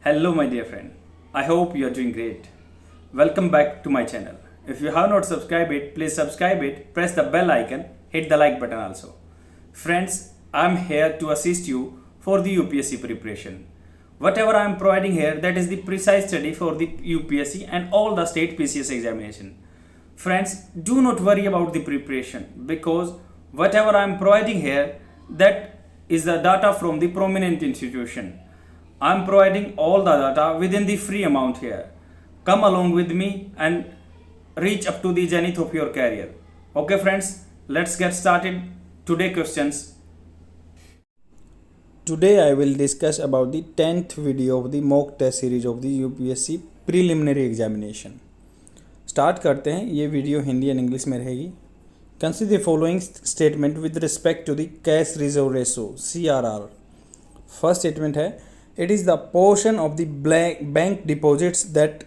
Hello, my dear friend. I hope you are doing great. Welcome back to my channel. If you have not subscribed it, please subscribe it, press the bell icon, hit the like button also. Friends, I am here to assist you for the UPSC preparation. Whatever I am providing here, that is the precise study for the UPSC and all the state PCS examination. Friends, do not worry about the preparation because whatever I am providing here, that is the data from the prominent institution. I am providing all the data within the free amount here. Come along with me and reach up to the zenith of your career. Okay friends, let's get started. Today questions. Today I will discuss about the 10th video of the mock test series of the UPSC preliminary examination. Start करते हैं. ये video Hindi and English में रहेगी. Consider the following statement with respect to the cash reserve ratio CRR. First statement है, it is the portion of the bank deposits that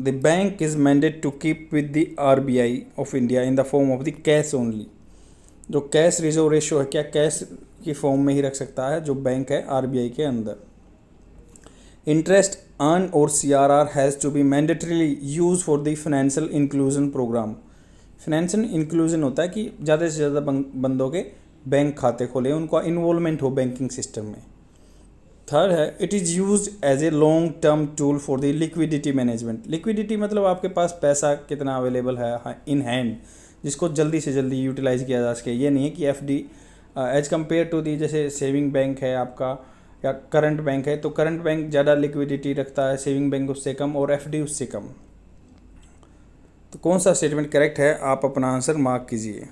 the bank is mandated to keep with the RBI of India in the form of the cash only. जो cash reserve ratio है, क्या cash की form में ही रख सकता है जो bank है RBI के अंदर. इंटरेस्ट अर्न और CRR has to be mandatorily use for the financial inclusion programme. Financial inclusion होता है कि ज़्यादा से ज़्यादा बंदों के बैंक खाते खोले, उनका इन्वॉल्वमेंट हो बैंकिंग सिस्टम में. थर्ड है, it is use as a long term tool for the liquidity management. Liquidity मतलब आपके पास पैसा कितना अवेलेबल है इन हैंड, जिसको जल्दी से जल्दी यूटिलाइज़ किया जा सके. ये नहीं है कि FD as compare to the, जैसे सेविंग बैंक है आपका या करंट बैंक है, तो करंट बैंक ज़्यादा लिक्विडिटी रखता है, सेविंग बैंक उससे कम और FD उससे कम. तो कौन सा स्टेटमेंट करेक्ट है, आप अपना आंसर मार्क कीजिए.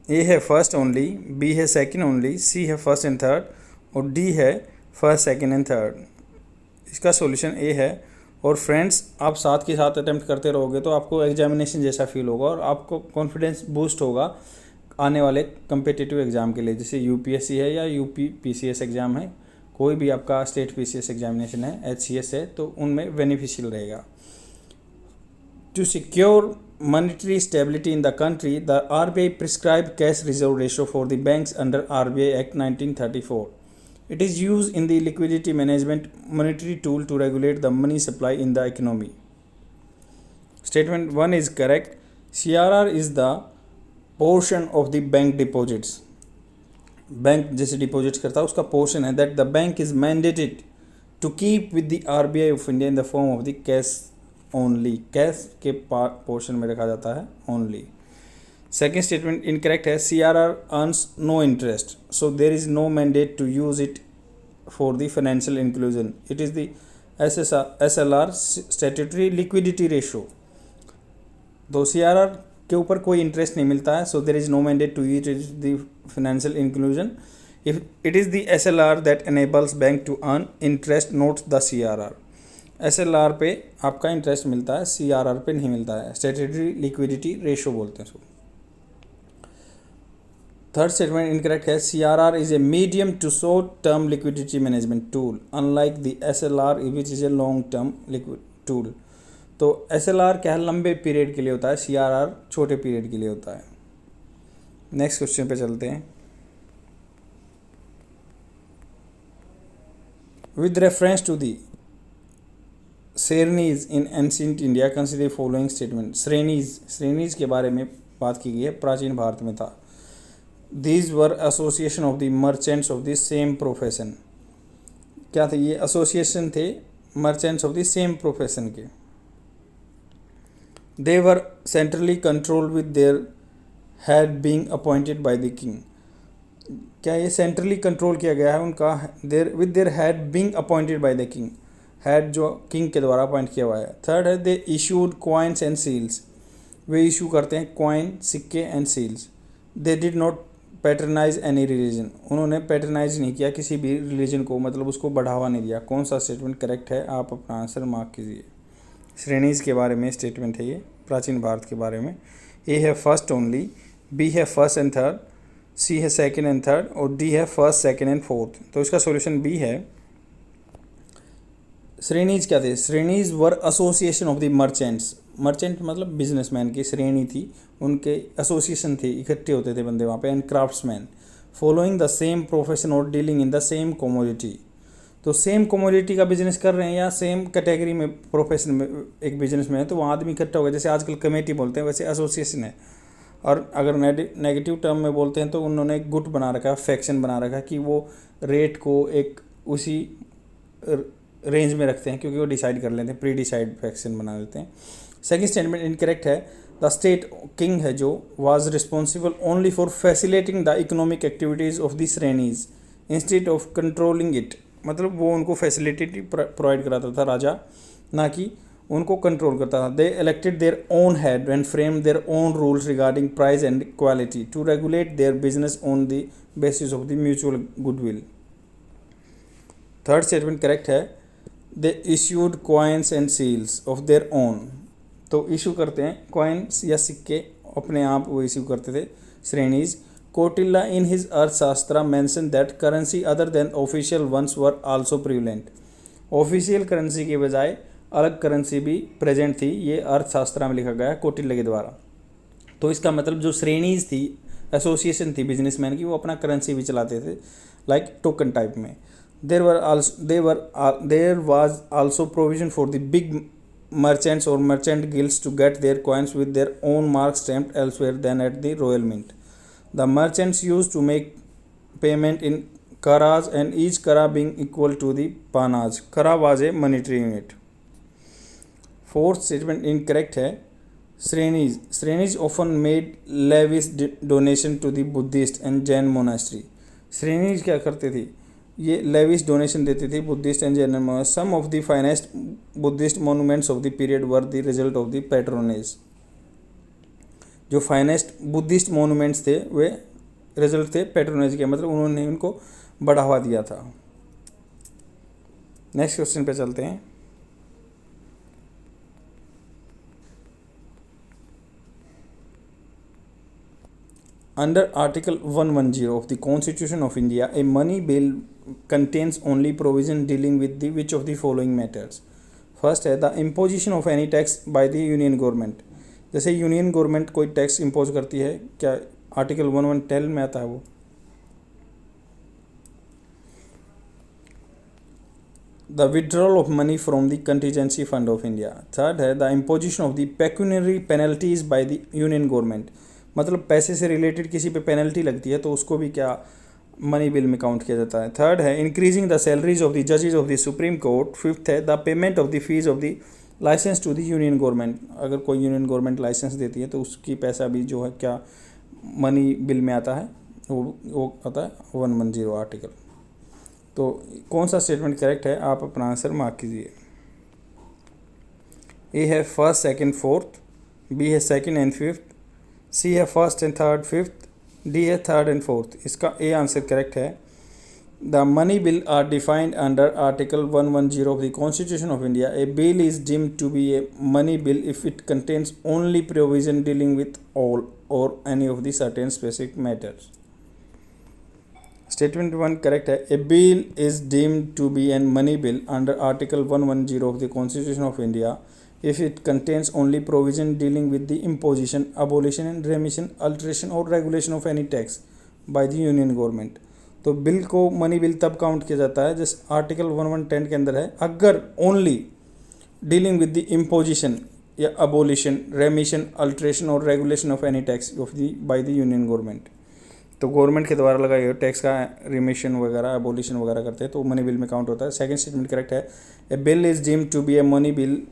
ए है फर्स्ट ओनली, बी है सेकंड ओनली, सी है फर्स्ट एंड थर्ड और डी है फर्स्ट सेकंड एंड थर्ड. इसका सॉल्यूशन ए है. और फ्रेंड्स, आप साथ के साथ अटेम्प्ट करते रहोगे तो आपको एग्जामिनेशन जैसा फील होगा और आपको कॉन्फिडेंस बूस्ट होगा आने वाले कम्पिटिटिव एग्ज़ाम के लिए, जैसे UPSC है या UP PCS एग्ज़ाम है, कोई भी आपका स्टेट PCS एग्जामिनेशन है, HCS है, तो उनमें बेनिफिशियल रहेगा. To secure monetary stability in the country, the RBI prescribed cash reserve ratio for the banks under RBI Act 1934. It is used in the liquidity management monetary tool to regulate the money supply in the economy. Statement 1 is correct. CRR is the portion of the bank deposits. Bank जैसे deposits करता है उसका portion है, that the bank is mandated to keep with the RBI of India in the form of the cash only. Cash के portion में रखा जाता है only. Second statement incorrect है, CRR earns no interest, so there is no mandate to use it for the financial inclusion. It is the SLR statutory liquidity ratio. तो CRR के ऊपर कोई इंटरेस्ट नहीं मिलता है, so there is no mandate to use it the financial inclusion. If it is the SLR that enables bank to earn interest, not the CRR. SLR पे आपका interest मिलता है, CRR पे नहीं मिलता है. स्टैट्यूटरी लिक्विडिटी रेशो बोलते हैं इसको. थर्ड स्टेटमेंट इनकरेक्ट है, CRR is a medium to short term liquidity management tool unlike the SLR which is a long term liquid tool. तो SLR क्या है, लंबे पीरियड के लिए होता है, CRR छोटे पीरियड के लिए होता है. नेक्स्ट क्वेश्चन पे चलते हैं. With reference to the shrenis in ancient India consider following statement. Shrenis के बारे में बात की गई है, प्राचीन भारत में था. These were association of the merchants of the same profession. क्या थे ये, एसोसिएशन थे merchants of the same profession के. They were centrally controlled with their head being appointed by the king. क्या ये सेंट्रली कंट्रोल किया गया है उनका, with their head being appointed by the king. Head जो किंग के द्वारा अपॉइंट किया हुआ है. थर्ड है, they issued coins and seals. वे इशू करते हैं कॉइन, सिक्के and seals. They did not patronise any religion. उन्होंने पैटर्नाइज नहीं किया किसी भी रिलीजन को, मतलब उसको बढ़ावा नहीं दिया. कौन सा स्टेटमेंट करेक्ट है, आप अपना आंसर मार्क कीजिए. श्रेणीज के बारे में स्टेटमेंट है ये, प्राचीन भारत के बारे में. ए है फर्स्ट ओनली, बी है फर्स्ट एंड थर्ड, सी है सेकंड एंड थर्ड और डी है फर्स्ट सेकंड एंड फोर्थ. तो इसका सॉल्यूशन बी है. श्रेणीज क्या थे, shrenis were association of the merchants. Merchant मतलब बिजनेसमैन की श्रेणी थी, उनके एसोसिएशन थे, इकट्ठे होते थे बंदे वहाँ पे. And craftsman following the same profession और dealing in the same commodity. तो सेम कमोडिटी का बिजनेस कर रहे हैं या सेम कैटेगरी में प्रोफेशन में एक बिजनेस में है, तो वहाँ आदमी इकट्ठा हो गया। जैसे आजकल कमेटी बोलते हैं, वैसे एसोसिएशन है। और अगर नेगेटिव टर्म में बोलते हैं तो उन्होंने एक गुट बना रखा है, फैक्शन बना रखा है कि वो रेट को एक उसी रेंज में रखते हैं, क्योंकि वो डिसाइड कर लेते हैं, प्री डिसाइड फैक्शन बना लेते हैं। सेकंड स्टेटमेंट इनकरेक्ट है। द स्टेट किंग है जो was responsible only for facilitating the economic activities of the श्रेणीज instead of controlling it. मतलब वो उनको फैसिलिटी प्रोवाइड कराता था राजा, ना कि उनको कंट्रोल करता था। They elected their own head and frame their own rules regarding price and quality to regulate their business on the basis of the mutual goodwill. Third statement correct है। They issued coins and seals of their own. तो issue करते हैं coins या सिक्के अपने आप वो issue करते थे shrenis. Kautilya in his Arthashastra mention that currency other than official ones were also prevalent. Official currency के बजाय अलग करेंसी भी प्रेजेंट थी, ये अर्थशास्त्रा में लिखा गया है कोटिल्ला के द्वारा। तो इसका मतलब जो श्रेणीज थी, एसोसिएशन थी बिजनेसमैन की, वो अपना करेंसी भी चलाते थे लाइक टोकन टाइप में। There was also provision for the big merchants or merchant guilds to get their coins with their own mark stamped elsewhere than at the royal mint. The merchants used to make payment in karas and each kara being equal to the panaj. Kara was a monetary unit. Fourth statement incorrect है। श्रेणीज often made lavish donation to the Buddhist and Jain monastery. श्रेणीज क्या करते थे, ये lavish donation देती थी Buddhist and Jain monastery. Some of the finest Buddhist monuments of the period were the result of the patronage. जो finest Buddhist monuments थे वे result थे पैट्रोनेज के, मतलब उन्होंने उनको बढ़ावा दिया था। नेक्स्ट क्वेश्चन पे चलते हैं। Under Article 110 of the Constitution of India, a money bill contains only provision dealing with the which of the following matters. First है the imposition of any tax by the union government. जैसे union government कोई tax impose करती है, क्या article 110 में आता है वो। The withdrawal of money from the contingency fund of India. Third है the imposition of the pecuniary penalties by the union government. मतलब पैसे से रिलेटेड किसी पे पेनल्टी लगती है तो उसको भी क्या मनी बिल में काउंट किया जाता है। थर्ड है increasing the salaries of the जजेस of the supreme court. Fifth है the payment of the fees of the licence to the union government. अगर कोई यूनियन गवर्नमेंट लाइसेंस देती है तो उसकी पैसा भी जो है क्या मनी बिल में आता है, वो आता है 110 आर्टिकल। तो कौन सा स्टेटमेंट करेक्ट है, आप अपना आंसर मार्क कीजिए। ए है फर्स्ट सेकंड फोर्थ, बी है सेकंड एंड फिफ्थ, सी है first and third fifth, D है थर्ड एंड फोर्थ। इसका ए आंसर करेक्ट है। The money bill are defined under article 110 of the constitution of India. A bill is deemed to be a money bill if it contains only provision dealing with all और any of the certain specific matters. Statement 1 correct है। A bill is deemed to be an money bill under article 110 of the constitution of India if it contains only provision dealing with the imposition, abolition and remission, alteration or regulation of any tax by the union government। तो bill को money bill तब count किया जाता है जिस article 1110 के अंदर है, अगर only dealing with the imposition या अबोलिशन, रेमिशन, अल्ट्रेशन और regulation of any tax of the by the union government. तो गवर्नमेंट के द्वारा लगाए हुए टैक्स का रिमिशन वगैरह, अबोलिशन वगैरह करते हैं तो मनी बिल में काउंट होता है। सेकंड स्टेटमेंट करेक्ट है। A bill is deemed to be a money bill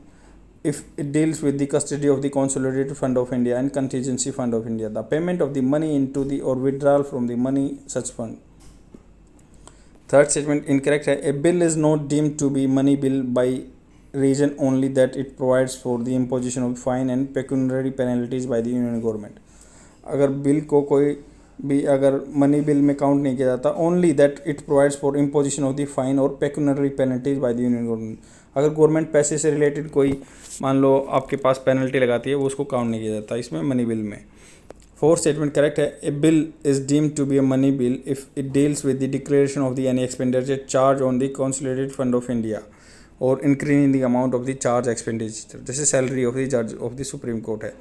if it deals with the custody of the consolidated fund of India and contingency fund of India, the payment of the money into the or withdrawal from the money such fund। Third statement incorrect है। A bill is not deemed to be money bill by reason only that it provides for the imposition of fine and pecuniary penalties by the union government। अगर bill को कोई भी अगर money bill में count नहीं किया जाता, only that it provides for imposition of the fine और pecuniary penalties by the union government. अगर गवर्नमेंट पैसे से रिलेटेड कोई मान लो आपके पास पेनल्टी लगाती है, वो उसको काउंट नहीं किया जाता इसमें मनी बिल में। फोर्थ स्टेटमेंट करेक्ट है। A bill is deemed to be a money bill if it deals with the declaration of the any expenditure charge on the consolidated fund of India और increasing the amount of the charge expenditure, जैसे salary of the जज of the supreme court है।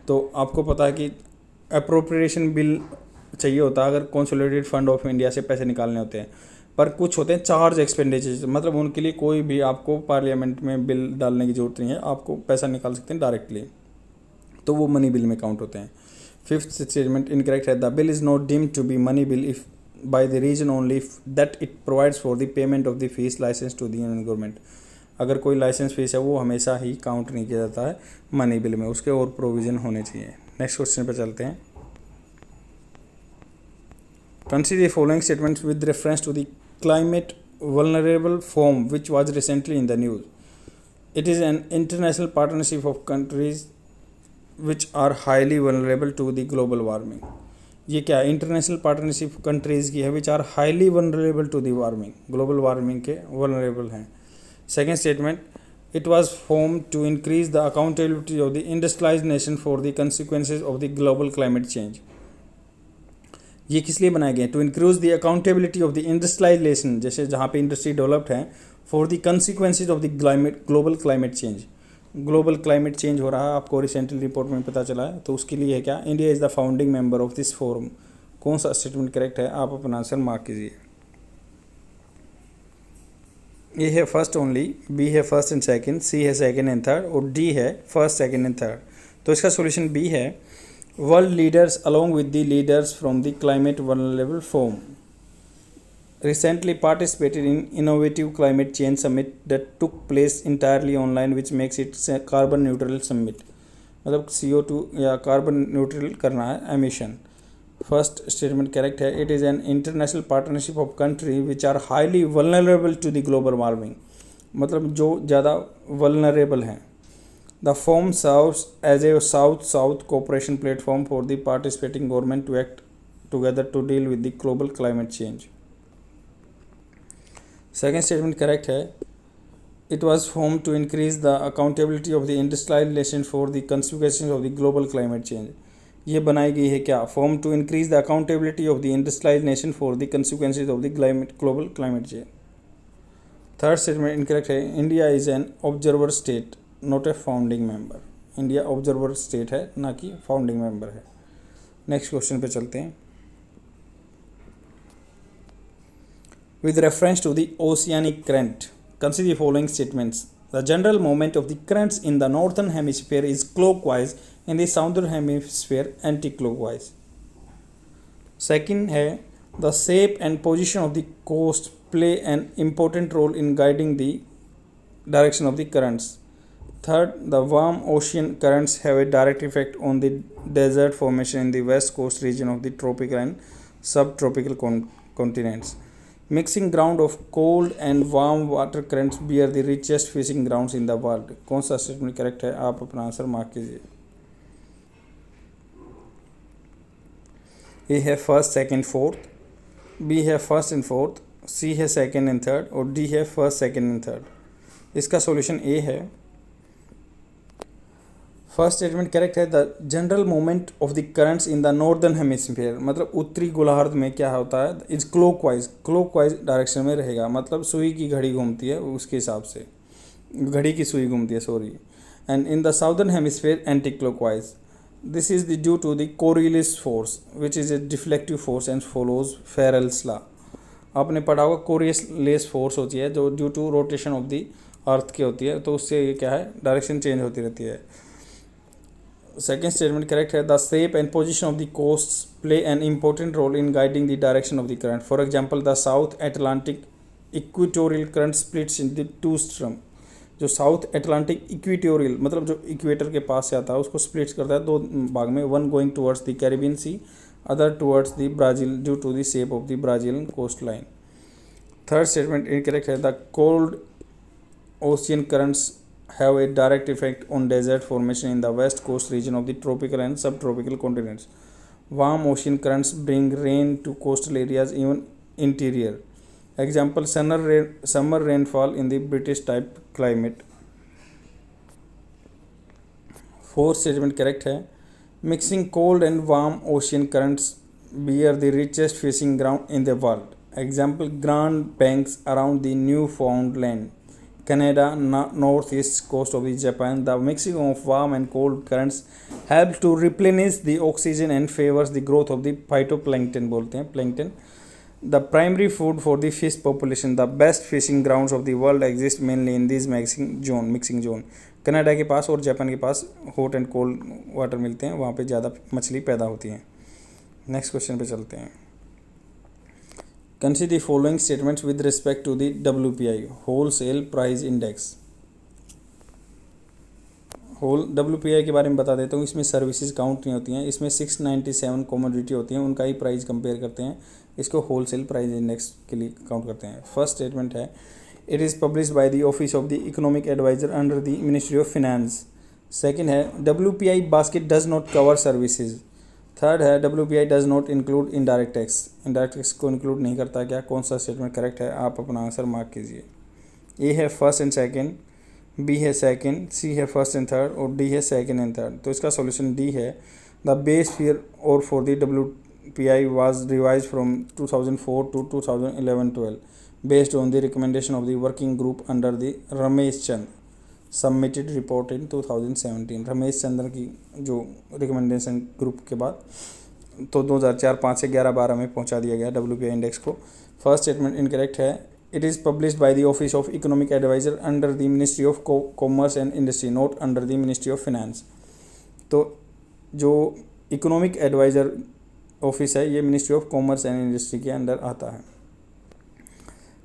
तो आपको पता है कि appropriation bill चाहिए होता है अगर कंसोलिडेटेड फंड ऑफ इंडिया से पैसे निकालने होते हैं। पर कुछ होते हैं चार्ज एक्सपेंडिचर, मतलब उनके लिए कोई भी आपको पार्लियामेंट में बिल डालने की ज़रूरत नहीं है, आपको पैसा निकाल सकते हैं डायरेक्टली, तो वो मनी बिल में काउंट होते हैं। फिफ्थ स्टेटमेंट इनकरेक्ट है, the bill is not deemed to be money bill if by the reason only that it provides for the payment of the fees licence to the union government. अगर कोई licence fees है वो हमेशा ही count नहीं किया जाता है money bill में, उसके और प्रोविज़न होने चाहिए। नेक्स्ट क्वेश्चन पे चलते हैं। Consider the following statements with reference to the climate vulnerable forum which was recently in the news. It is an international partnership of countries which are highly vulnerable to the global warming. ये क्या international partnership countries की है which are highly vulnerable to the warming, global warming के vulnerable हैं। Second statement, it was form to increase the accountability of the industrialised nation for the consequences of the global climate change. ये किस लिए बनाए गए? To increase the accountability of the industrialised nation, जैसे जहाँ पे इंडस्ट्री डेवलप्ड है, for the consequences of the global climate change. Global climate change हो रहा है, आपको रिसेंटली रिपोर्ट में पता चला है, तो उसके लिए है क्या, India is the founding member of this forum. कौन सा स्टेटमेंट करेक्ट है, आप अपना आंसर मार्क कीजिए। ए है फर्स्ट ओनली, बी है फर्स्ट एंड सेकंड, सी है सेकंड एंड थर्ड, और डी है फर्स्ट सेकंड एंड थर्ड। तो इसका सॉल्यूशन बी है, world leaders along with the leaders from the climate vulnerable forum recently participated in innovative climate change summit that took place entirely online which makes it carbon neutral summit। मतलब CO2 या carbon neutral करना है emission. First statement correct है, it is an international partnership of country which are highly vulnerable to the global warming, मतलब जो ज़्यादा vulnerable हैं। The forum serves as a south south cooperation platform for the participating government to act together to deal with the global climate change. Second statement correct है, it was form to increase the accountability of the industrialised nation for the consequences of the global climate change. ये बनाई गई है क्या, formed to increase the accountability of the industrialised nation for the consequences of the global climate change. Third statement incorrect है, India is an observer state not a founding member. India observer state है, ना कि founding member है। Next question पे चलते हैं। With reference to the oceanic current, consider the following statements. The general movement of the currents in the northern hemisphere is clockwise, in the southern hemisphere anti-clockwise. Second है, the shape and position of the coast play an important role in guiding the direction of the currents. Third, the warm ocean currents have a direct effect on the desert formation in the west coast region of the tropical and subtropical continents. Mixing ground of cold and warm water currents bear the richest fishing grounds in the world। कौन सा statement correct है, आप अपना answer mark कीजिए। A है first second fourth, B है first and fourth, सी है second and third, और डी है फर्स्ट सेकंड एंड थर्ड। इसका सॉल्यूशन ए है। फर्स्ट स्टेटमेंट करेक्ट है, the general movement of the currents in the northern hemisphere, मतलब उत्तरी गोलार्ध में क्या होता है, इज क्लॉकवाइज डायरेक्शन में रहेगा, मतलब सुई की घड़ी घूमती है उसके हिसाब से, घड़ी की सुई घूमती है sorry. And in the southern hemisphere anti clockwise. This is the due to the Coriolis force which is a deflective force and follows Ferrel's law. आपने पढ़ा होगा कोरियलिस फोर्स होती है जो due to rotation of the earth की होती है, तो उससे ये क्या है, डायरेक्शन चेंज होती रहती है। Second statement correct है, the shape and position of the coasts play an important role in guiding the direction of the current. For example, the South Atlantic equatorial current splits into two streams। जो south Atlantic equatorial मतलब जो equator के पास से आता है उसको splits करता है दो भाग में, one going towards the Caribbean sea, other towards the Brazil due to the shape of the Brazilian coast line. Third statement incorrect है, the cold ocean currents have a direct effect on desert formation in the west coast region of the tropical and subtropical continents. Warm ocean currents bring rain to coastal areas, even interior. Example, summer rainfall in the British type climate. Fourth statement correct है, mixing cold and warm ocean currents bear the richest fishing ground in the world. Example, Grand Banks around the Newfoundland, Canada, northeast coast of the Japan. The mixing of warm and cold currents helps to replenish the oxygen and favors the growth of the phytoplankton बोलते हैं plankton the primary food for the fish population, the best fishing grounds of the world exist mainly in this mixing zone. Canada के पास और Japan के पास hot and cold water मिलते हैं, वहाँ पे ज़्यादा मछली पैदा होती हैं। नेक्स्ट क्वेश्चन पे चलते हैं। Consider the following statements with respect to the WPI wholesale price index. WPI के बारे में बता देता हूँ। इसमें सर्विसेज काउंट नहीं होती हैं, इसमें 697 कमोडिटी होती हैं, उनका ही प्राइस कंपेयर करते हैं, इसको होलसेल प्राइस इंडेक्स के लिए काउंट करते हैं। फर्स्ट स्टेटमेंट है it is publish by the office of the economic adviser under the ministry of finance. Second है WPI basket does not cover services. Third है WPI does not include indirect tax. Indirect tax को include नहीं करता। क्या कौन सा statement correct है, आप अपना आंसर मार्क कीजिए। ए है फर्स्ट एंड सेकंड, बी है सेकंड, सी है फर्स्ट एंड थर्ड और डी है सेकंड एंड थर्ड। तो इसका सॉल्यूशन डी है। द बेस फीयर और for the WPI was revised from 2004 to 2011-12 based on the recommendation of the working group under the Ramesh Chand submitted report in 2017। Ramesh Chandra की जो recommendation group के बाद तो 2004, 5 से 11, 12 में पहुंचा दिया गया WPI इंडेक्स को। फर्स्ट स्टेटमेंट इनकरेक्ट है। It is published by the office of economic adviser under the ministry of commerce and industry, not under the ministry of finance. तो जो इकोनॉमिक एडवाइजर ऑफिस है ये ministry of commerce and industry के under आता है।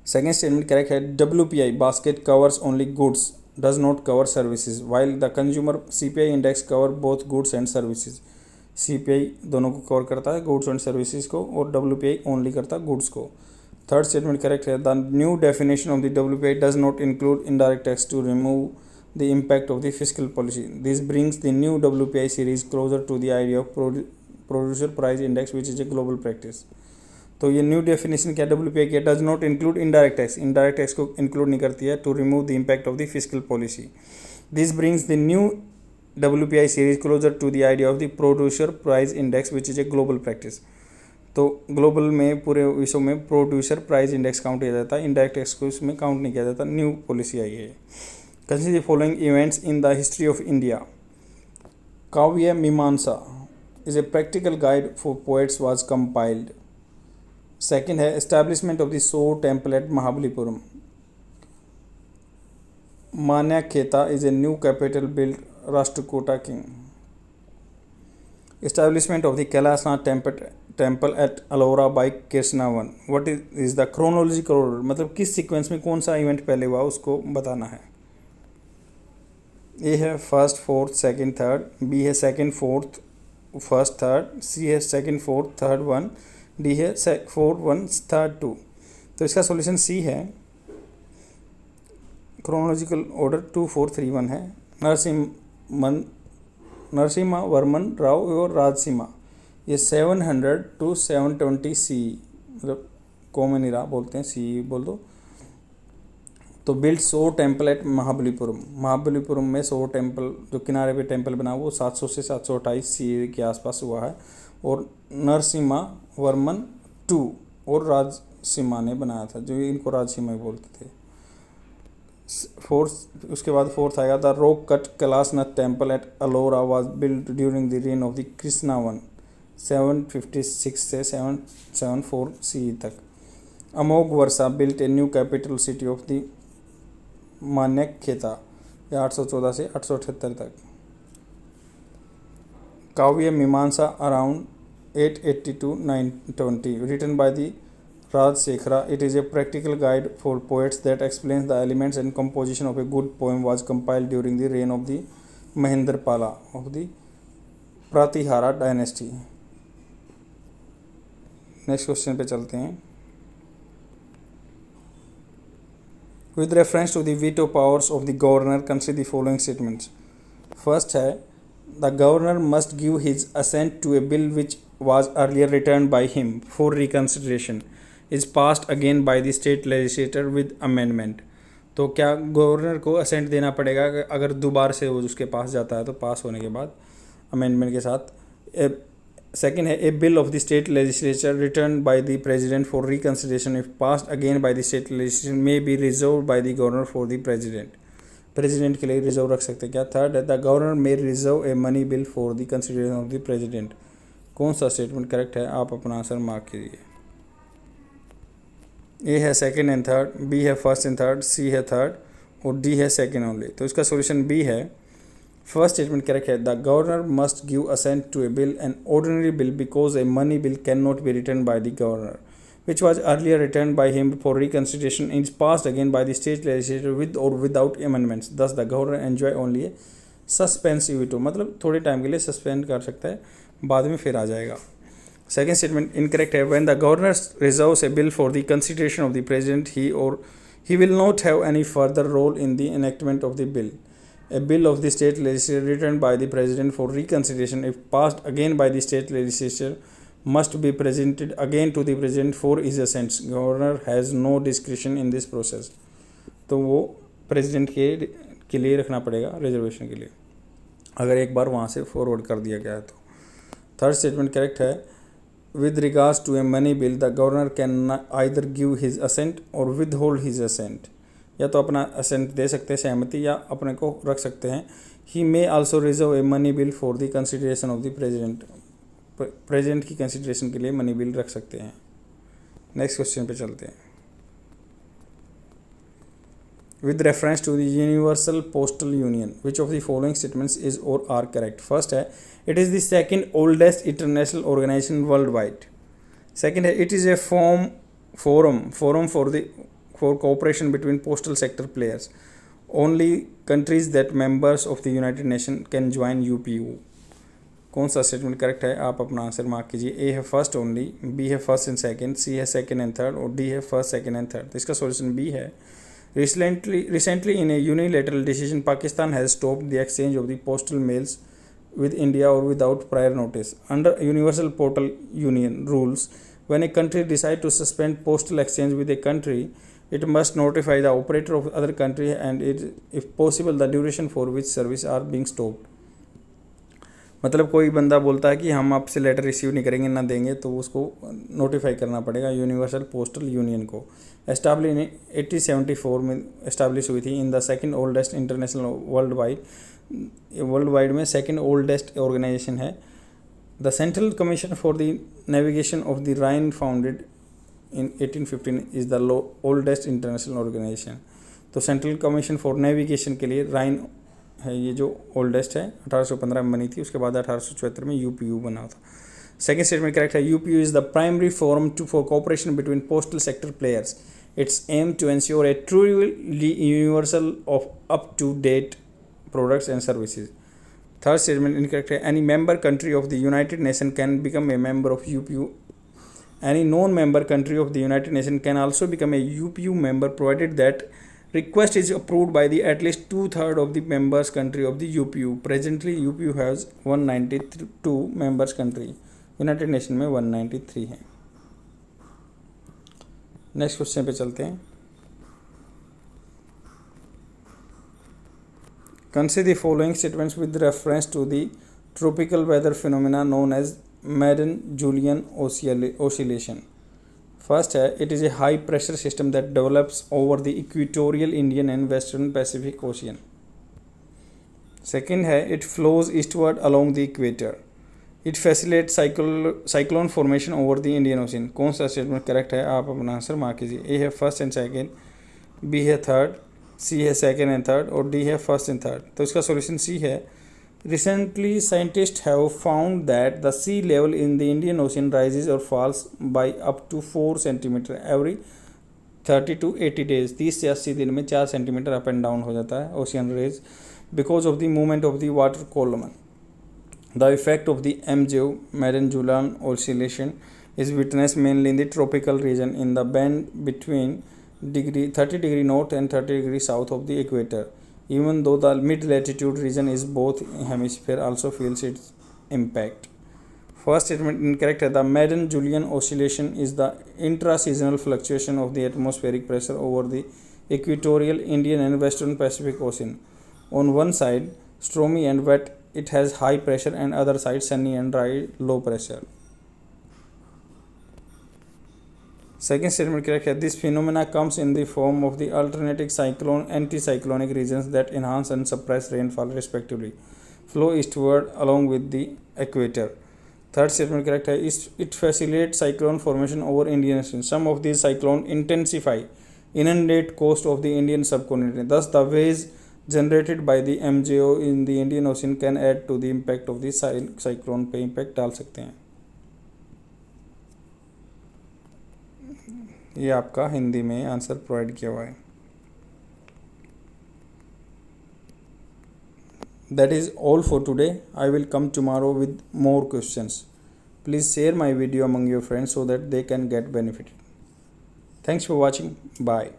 Second statement correct है। WPI basket covers only goods does not cover services while the consumer CPI index cover both goods and services. CPI दोनों को cover करता है, गुड्स एंड सर्विसेज को, और WPI ओनली करता है गुड्स को। थर्ड स्टेटमेंट करेक्ट है। The new definition of the WPI does not include indirect tax to remove the impact of the fiscal policy. This brings the new WPI series closer to the idea of producer price index which is a global practice. तो ये new definition क्या WPI की does not include indirect tax, indirect tax को include नहीं करती है, to remove the impact of the fiscal policy. This brings the new WPI series closer to the idea of the producer price index which is a global practice. तो global में पूरे विश्व में producer price index count किया जाता है, indirect tax को इसमें काउंट नहीं किया जाता। न्यू पॉलिसी आई है। Consider the following events in the history of India. काव्य मीमांसा is a practical guide for poets was compiled. Second है establishment of the Soul temple at Mahabalipuram. Manakheta is a new capital built Rashtrakuta king. Establishment of the Kailasnath temple at Alora by Krishnavan. What is the chronological order? मतलब किस sequence में कौन सा event पहले हुआ उसको बताना है। ए है first, fourth, second, third, B है second, fourth, first, third, C है second, fourth, third one, D है फोर्थ वन, थर्ड टू। तो इसका सॉल्यूशन सी है। क्रोनोलॉजिकल ऑर्डर 2, 4, 3, 1 है। नरसिम्हा वर्मन राव और राजसिम्हा, ये 700 to 720 सी, मतलब कॉमन इरा बोलते हैं, सी बोल दो। तो build 100 temple at Mahabalipuram. Mahabalipuram में 100 टेम्पल, जो किनारे पे टेम्पल बना वो 700 से 728 सी के आसपास हुआ है। और नरसिम्हा वर्मन 2 और राजसिम्हा ने बनाया था, जो इनको राजसिम्हा बोलते थे। फोर्थ, उसके बाद फोर्थ आएगा the rock cut Kailashnath temple at Ellora was build during the reign of the Krishna one 756 से 774 सी तक। Amoghavarsha built a new capital city of the Manyakheta, 814 से 878 तक। Kavya Mimamsa around 880 to 920 written by the Rajsekhara. It is a practical guide for poets that explains the elements and composition of a good poem. Was compiled during the reign of the Mahendrapala of the Pratihara dynasty. Next question पे चलते हैं। With reference to the veto powers of the governor, consider the following statements. First है, the governor must give his assent to a bill which was earlier returned by him for reconsideration, is passed again by the state legislature with amendment. तो क्या governor को ascent देना पड़ेगा अगर दोबारा से वो उसके पास जाता है, तो पास होने के बाद अमेंडमेंट के साथ। सेकेंड है, a bill of the state legislature return by the president for reconsideration if passed again by the state legislation may be reserve by the governor for the president. President के लिए reserve रख सकते हैं क्या। Third है, the governor may reserve a money bill for the consideration of the president. कौन सा statement correct है, आप अपना आंसर मार्क कीजिए। ए है सेकेंड एंड थर्ड, बी है फर्स्ट एंड थर्ड, सी है थर्ड और डी है सेकेंड ओनली। तो इसका सोल्यूशन बी है। फर्स्ट स्टेटमेंट करेक्ट है, the governor must give assent to a bill, an ordinary bill, because a money bill can not be return by the governor, which was earlier returned by him for reconsideration is passed again by the state legislature with or without amendments. Thus the governor enjoy only a suspensive veto, मतलब थोड़े time के लिए suspend कर सकता है, बाद में फिर आ जाएगा। सेकेंड स्टेटमेंट इनकरेक्ट है, when the governor reserves a bill for the consideration of the president, he will not have any further role in the enactment of the bill. A bill of the state legislature returned by the president for reconsideration, if passed again by the state legislature, must be presented again to the president for his assent. Governor has no discretion in this process. तो वो president के लिए रखना पड़ेगा reservation के लिए, अगर एक बार वहाँ से फॉरवर्ड कर दिया गया है तो। थर्ड स्टेटमेंट करेक्ट है, with regards to a money bill, the governor can either give his assent or withhold his assent. या तो अपना assent दे सकते हैं, सहमति, या अपने को रख सकते हैं। He may also reserve a money bill for the consideration of the president. Present की कंसिडरेशन के लिए मनी बिल रख सकते हैं। नेक्स्ट क्वेश्चन पे चलते हैं। With reference to the universal postal union, which of the following statements is और आर करेक्ट? फर्स्ट है, it is the second oldest international organisation world wide. Second है, it is a forum for cooperation between postal sector players. Only countries that members of the united nation can join UPU. कौन सा statement correct है, आप अपना answer mark कीजिए। A है first only, B है first and second, C है second and third और डी है फर्स्ट सेकंड एंड थर्ड। तो इसका सॉल्यूशन बी है। Recently in a unilateral decision, Pakistan has stopped the exchange of the postal mails with India or without prior notice. Under Universal Postal Union rules, when a country decides to suspend postal exchange with a country, it must notify the operator of other country and if possible the duration for which service are being stopped. मतलब कोई बंदा बोलता है कि हम आपसे letter receive नहीं करेंगे, ना देंगे, तो उसको नोटिफाई करना पड़ेगा यूनिवर्सल पोस्टल यूनियन को। एस्टाब्लिश 1874 में एस्टाब्लिश हुई थी in the second oldest international world wide में सेकेंड ओल्डेस्ट ऑर्गेनाइजेशन है। The central commission for the navigation of the Rhine founded in 1815 is the oldest international organisation. तो central commission for navigation के लिए राइन है ये जो ओल्डेस्ट है, 1815 में बनी थी, उसके बाद 1874 में यूपीयू बना था। सेकेंड स्टेटमेंट करेक्ट है, UPU is the primary forum for cooperation between postal sector players. It's aim to ensure a truly universal of up to date products and services. Third statement incorrect है, any member country of the United Nations can become a member of UPU. Any non-member country of the United Nations can also become a UPU member provided that request is approved by the at least 2/3 of the members country of the UPU. Presently UPU has 192 members country. United Nations में 193 है। Next question पे चलते हैं। Consider the following statements with reference to the tropical weather phenomena known as Madden-Julian oscillation. First है, it is a high pressure system that develops over the equatorial Indian and Western Pacific Ocean. Second है, it flows eastward along the equator. It facilitates cyclone formation over the Indian Ocean. कौन सा statement correct है, आप अपना answer mark कीजिए। A है first and second, B है third, C है सेकेंड एंड थर्ड और डी है फर्स्ट एंड थर्ड। तो इसका सॉल्यूशन सी है। Recently scientist have found that the sea level in the Indian Ocean rises और falls by up to 4 centimetre every 30 to 80 days। 30 से 80 दिन में 4 सेंटीमीटर अप एंड डाउन हो जाता है ocean raise because of the movement of the water column. The effect of the MJO Madden-Julian oscillation is witnessed mainly in the tropical region in the band between 30 degree north and 30 degree south of the equator, even though the mid latitude region is both hemisphere also feels its impact. First statement incorrect है, the Madden-Julian oscillation is the intra-seasonal fluctuation of the atmospheric pressure over the equatorial Indian and Western Pacific Ocean. On one side stormy and wet, it has high pressure, and other side sunny and dry, low pressure. Second statement correct है, this phenomena comes in the form of the alternating anticyclonic regions that enhance and suppress rainfall respectively. Flow eastward along with the equator. Third statement correct है. It facilitate cyclone formation over Indian Ocean. Some of this cyclone intensify inundate coast of the Indian subcontinent. Thus, the waves generated by the MJO in the Indian Ocean can add to the impact of the cyclone पे impact डाल सकते हैं. ये आपका हिंदी में answer provide किया हुआ है. That is all for today. I will come tomorrow with more questions. Please share my video among your friends so that they can get benefited. Thanks for watching. Bye.